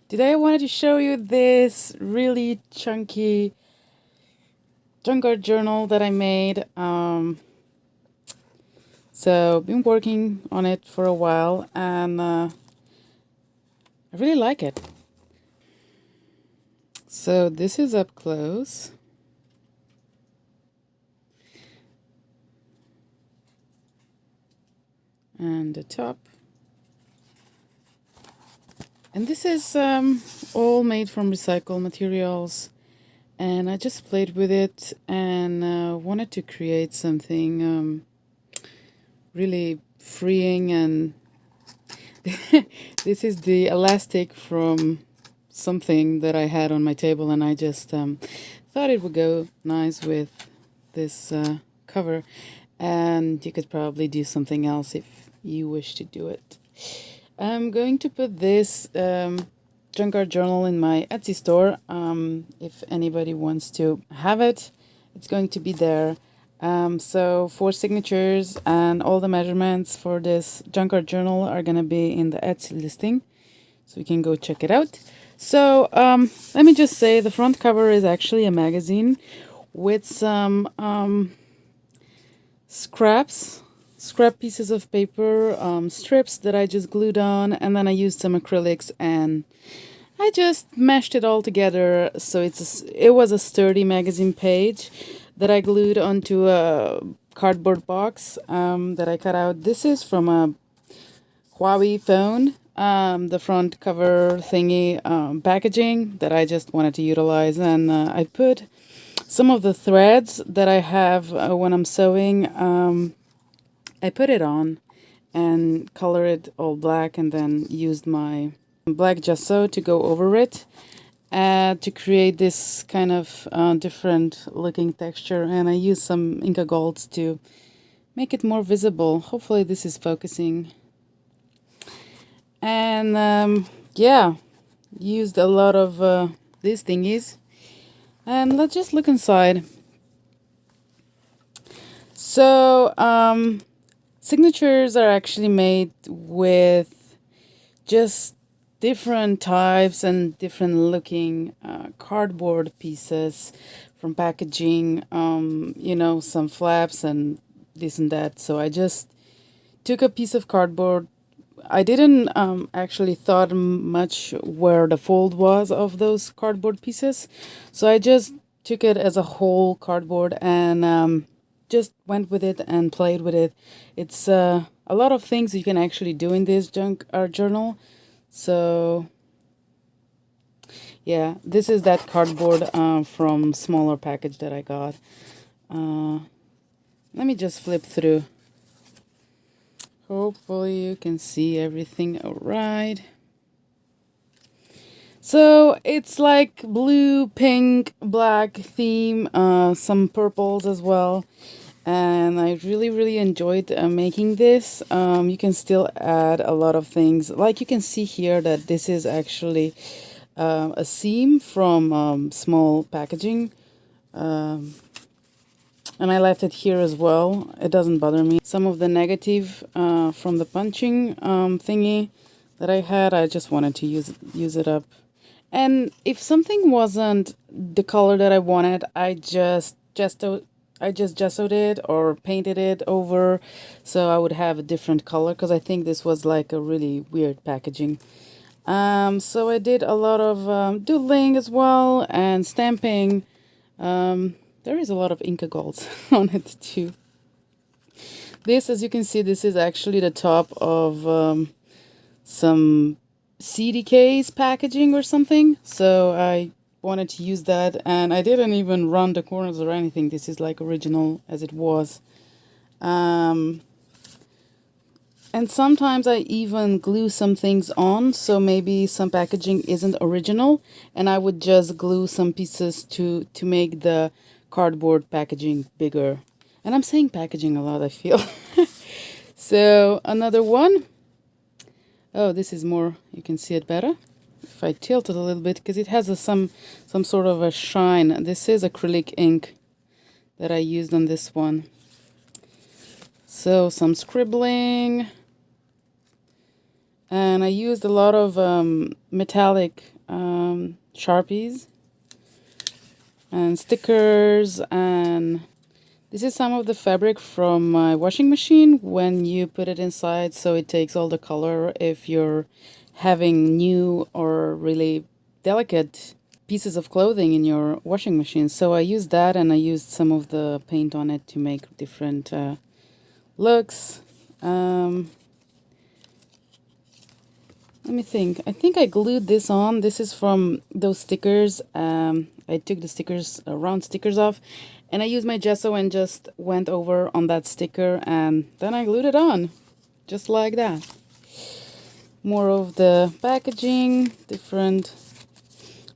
Today I wanted to show you this really chunky junkyard journal that I made. So I've been working on it for a while and I really like it. So this is up close. And the top. And this is all made from recycled materials. And I just played with it and wanted to create something really freeing. And this is the elastic from something that I had on my table, and I just thought it would go nice with this cover. And you could probably do something else if you wish to do it. I'm going to put this junkyard journal in my Etsy store. If anybody wants to have it, it's going to be there. So for signatures and all the measurements for this junkyard journal are going to be in the Etsy listing, so you can go check it out. So let me just say the front cover is actually a magazine with some scrap pieces of paper, strips that I just glued on, and then I used some acrylics and I just meshed it all together. So it was a sturdy magazine page that I glued onto a cardboard box that I cut out. This is from a Huawei phone, the front cover thingy packaging that I just wanted to utilize, and I put some of the threads that I have when I'm sewing. I put it on and color it all black, and then used my black gesso to go over it to create this kind of different looking texture. And I used some Inca Golds to make it more visible. Hopefully this is focusing. And yeah, used a lot of these thingies. And let's just look inside. So signatures are actually made with just different types and different looking cardboard pieces from packaging, some flaps and this and that. So I just took a piece of cardboard. I didn't actually thought much where the fold was of those cardboard pieces. So I just took it as a whole cardboard and just went with it and played with it. It's a lot of things you can actually do in this junk art journal. So yeah, this is that cardboard from smaller package that I got. Let me just flip through. Hopefully you can see everything all right. So it's like blue, pink, black theme, some purples as well. And I really enjoyed making this. You can still add a lot of things. Like you can see here that this is actually a seam from small packaging. And I left it here as well. It doesn't bother me. Some of the negative from the punching thingy that I had, I just wanted to use it up. And if something wasn't the color that I wanted, I just gessoed it or painted it over, so I would have a different color, because I think this was like a really weird packaging. So I did a lot of doodling as well and stamping. There is a lot of Inca Golds on it too. This, as you can see, this is actually the top of some CDK's packaging or something. So I wanted to use that, and I didn't even run the corners or anything. This is like original as it was. And sometimes I even glue some things on, so maybe some packaging isn't original, and I would just glue some pieces to make the cardboard packaging bigger. And I'm saying packaging a lot, I feel. So another one. Oh, this is more, you can see it better if I tilt it a little bit, because it has some sort of a shine. This is acrylic ink that I used on this one. So some scribbling, and I used a lot of metallic Sharpies and stickers, and this is some of the fabric from my washing machine when you put it inside, so it takes all the color if you're having new or really delicate pieces of clothing in your washing machine. So I used that, and I used some of the paint on it to make different looks. Let me think. I think I glued this on. This is from those stickers. I took the stickers, round stickers off, and I used my gesso and just went over on that sticker, and then I glued it on, just like that. More of the packaging, different.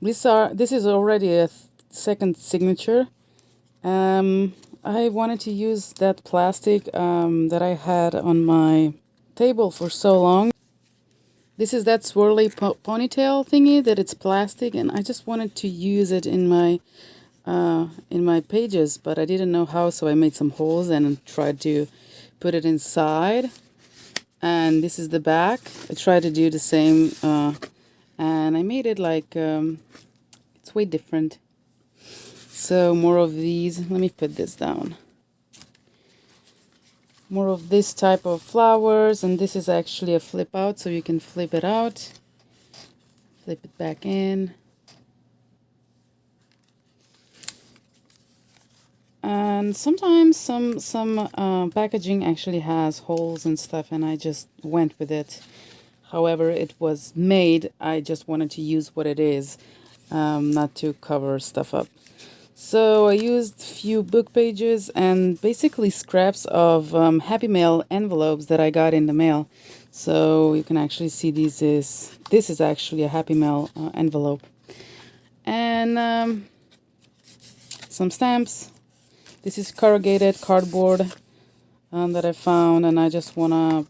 This is already a second signature. I wanted to use that plastic that I had on my table for so long. This is that swirly ponytail thingy that it's plastic, and I just wanted to use it in my pages, but I didn't know how, so I made some holes and tried to put it inside. And this is the back. I tried to do the same, and I made it like it's way different. So more of these. Let me put this down. More of this type of flowers, and this is actually a flip out, so you can flip it out, flip it back in. And sometimes some packaging actually has holes and stuff, and I just went with it. However it was made, I just wanted to use what it is, not to cover stuff up. So I used few book pages and basically scraps of Happy Mail envelopes that I got in the mail. So you can actually see this is actually a Happy Mail envelope. And some stamps. This is corrugated cardboard that I found, and I just wanted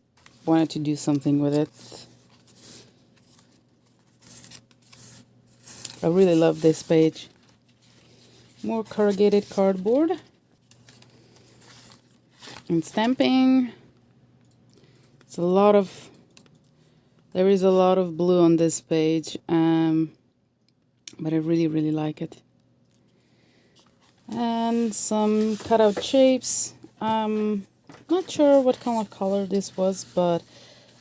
to do something with it. I really love this page. More corrugated cardboard and stamping. There is a lot of blue on this page, but I really like it. And some cutout shapes. Not sure what kind of color this was, but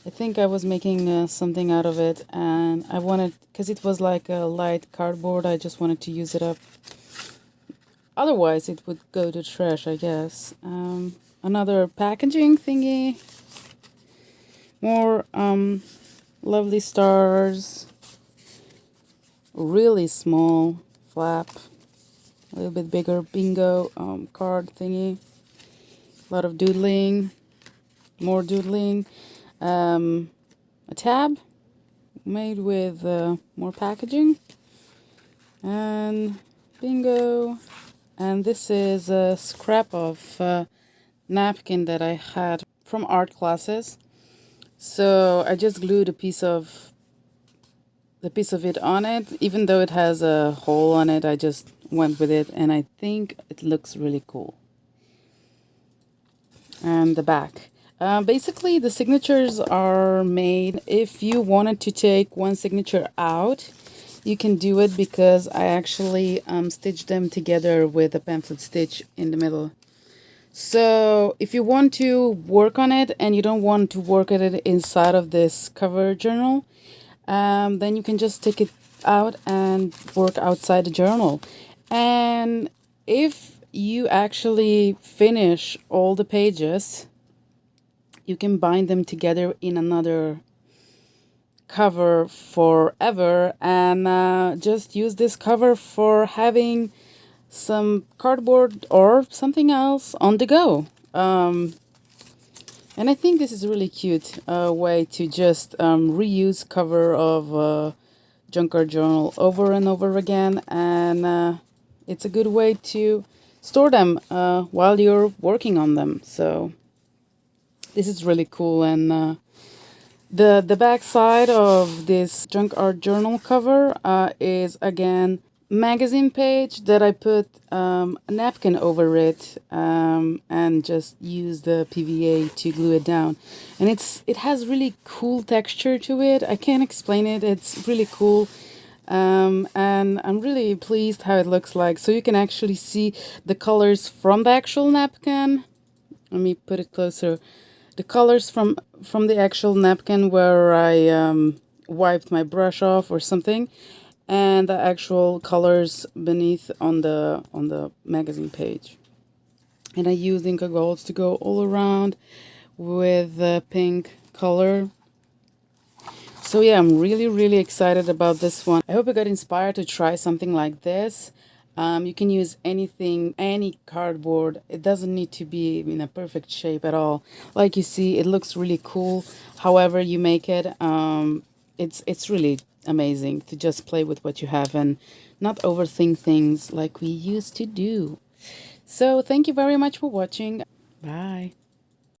I think I was making something out of it, and I wanted, because it was like a light cardboard, I just wanted to use it up. Otherwise, it would go to trash, I guess. Another packaging thingy. More lovely stars. Really small flap. A little bit bigger bingo card thingy. A lot of doodling. More doodling. A tab made with more packaging. And bingo. And this is a scrap of napkin that I had from art classes. So I just glued a piece of it on it. Even though it has a hole on it, I just went with it, and I think it looks really cool. And the back. Basically, the signatures are made. If you wanted to take one signature out, you can do it, because I actually stitched them together with a pamphlet stitch in the middle. So if you want to work on it and you don't want to work at it inside of this cover journal, then you can just take it out and work outside the journal. And if you actually finish all the pages, you can bind them together in another cover forever, and just use this cover for having some cardboard or something else on the go. And I think this is a really cute way to just reuse cover of junkyard journal over and over again, and it's a good way to store them while you're working on them. So this is really cool. And the back side of this junk art journal cover is again magazine page that I put a napkin over it, and just use the PVA to glue it down. And it has really cool texture to it. I can't explain it. It's really cool. And I'm really pleased how it looks like. So you can actually see the colors from the actual napkin. Let me put it closer. The colors from the actual napkin where I wiped my brush off or something, and the actual colors beneath on the magazine page. And I use Inca Golds to go all around with the pink color. So yeah, I'm really excited about this one. I hope you got inspired to try something like this. You can use anything, any cardboard. It doesn't need to be in a perfect shape at all. Like you see, it looks really cool. However you make it, it's really amazing to just play with what you have and not overthink things like we used to do. So thank you very much for watching. Bye.